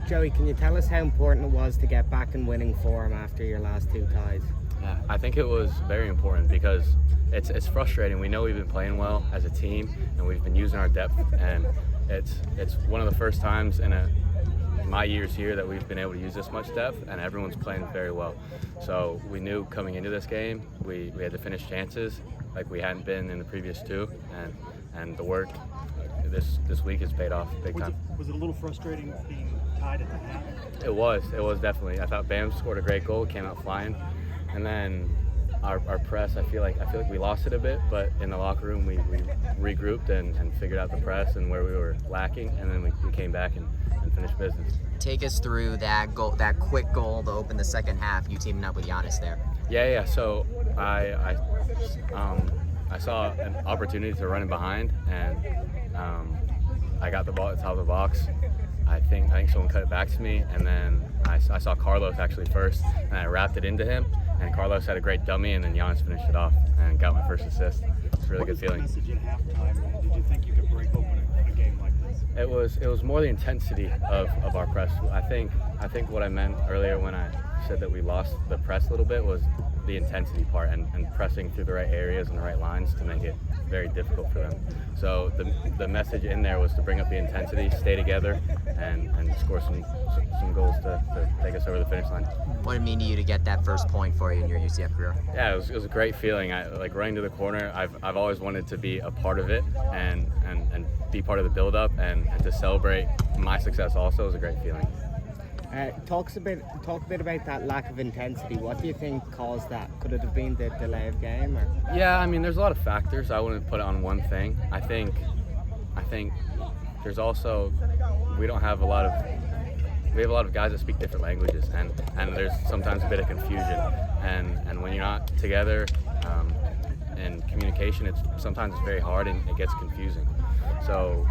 Joey, can you tell us how important it was to get back in winning form after your last 2 ties? Yeah, I think it was very important because it's frustrating. We know we've been playing well as a team and we've been using our depth, and it's one of the first times in my years here that we've been able to use this much depth, and everyone's playing very well. So we knew coming into this game we had to finish chances like we hadn't been in the previous 2, and the work this week has paid off big time. Was it a little frustrating being tied at the half? It was definitely. I thought Bam scored a great goal, came out flying, and then our press, I feel like we lost it a bit, but in the locker room we regrouped and figured out the press and where we were lacking, and then we came back and finished business. Take us through that goal, that quick goal to open the second half, you teaming up with Giannis there. Yeah. So I saw an opportunity to run in behind, and I got the ball at the top of the box. I think someone cut it back to me, and then I saw Carlos actually first, and I wrapped it into him, and Carlos had a great dummy, and then Giannis finished it off and got my first assist. It's a really good feeling. What was the message at halftime? Did you think you could break open a game like this? It was more the intensity of our press. I think what I meant earlier when I said that we lost the press a little bit was the intensity part and pressing through the right areas and the right lines to make it very difficult for them. So the message in there was to bring up the intensity, stay together, and score some goals to take us over the finish line. What did it mean to you to get that first point for you in your UCF career? Yeah, it was a great feeling. Like running to the corner, I've always wanted to be a part of it and be part of the build-up and to celebrate my success also was a great feeling. Talk a bit about that lack of intensity. What do you think caused that? Could it have been the delay of game? Or? Yeah, I mean, there's a lot of factors. I wouldn't put it on one thing. I think there's also we have a lot of guys that speak different languages, and there's sometimes a bit of confusion. And when you're not together in communication, sometimes it's very hard and it gets confusing. So,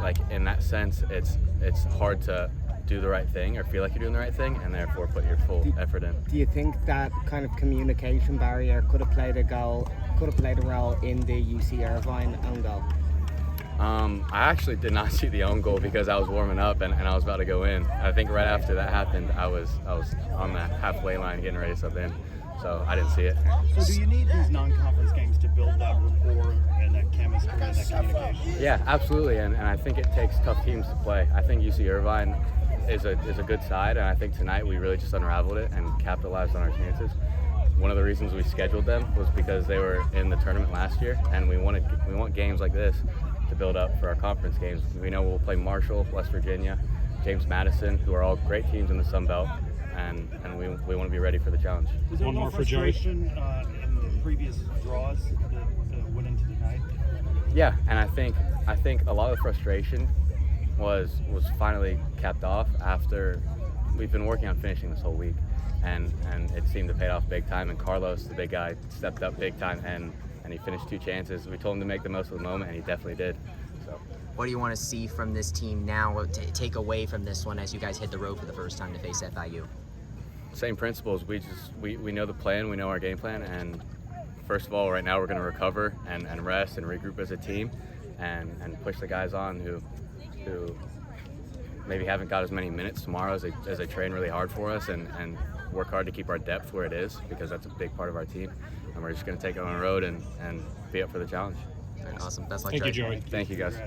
like in that sense, it's hard to do the right thing or feel like you're doing the right thing, and therefore put your full effort in. Do you think that kind of communication barrier could have played a role in the UC Irvine own goal? I actually did not see the own goal because I was warming up and I was about to go in. I think right after that happened, I was on the halfway line getting ready to sub in, so I didn't see it. So do you need these non-conference games to build that rapport and that chemistry and that communication? Yeah, absolutely, and I think it takes tough teams to play. I think UC Irvine is a good side, and I think tonight we really just unraveled it and capitalized on our chances. One of the reasons we scheduled them was because they were in the tournament last year, and we want games like this to build up for our conference games. We know we'll play Marshall, West Virginia, James Madison, who are all great teams in the Sun Belt, and we want to be ready for the challenge. Was there a little frustration in the previous draws that went into tonight? Yeah, and I think a lot of the frustration was finally capped off after we've been working on finishing this whole week, and it seemed to pay off big time. And Carlos, the big guy, stepped up big time and he finished 2 chances. We told him to make the most of the moment, and he definitely did. So, what do you want to see from this team now? What take away from this one as you guys hit the road for the first time to face FIU? Same principles. We know the plan. We know our game plan, and first of all, right now we're going to recover and rest and regroup as a team, and push the guys on who maybe haven't got as many minutes tomorrow as they train really hard for us, and work hard to keep our depth where it is, because that's a big part of our team, and we're just going to take it on the road and be up for the challenge. Awesome. Best luck, Thank you, Joey. Thank you, guys.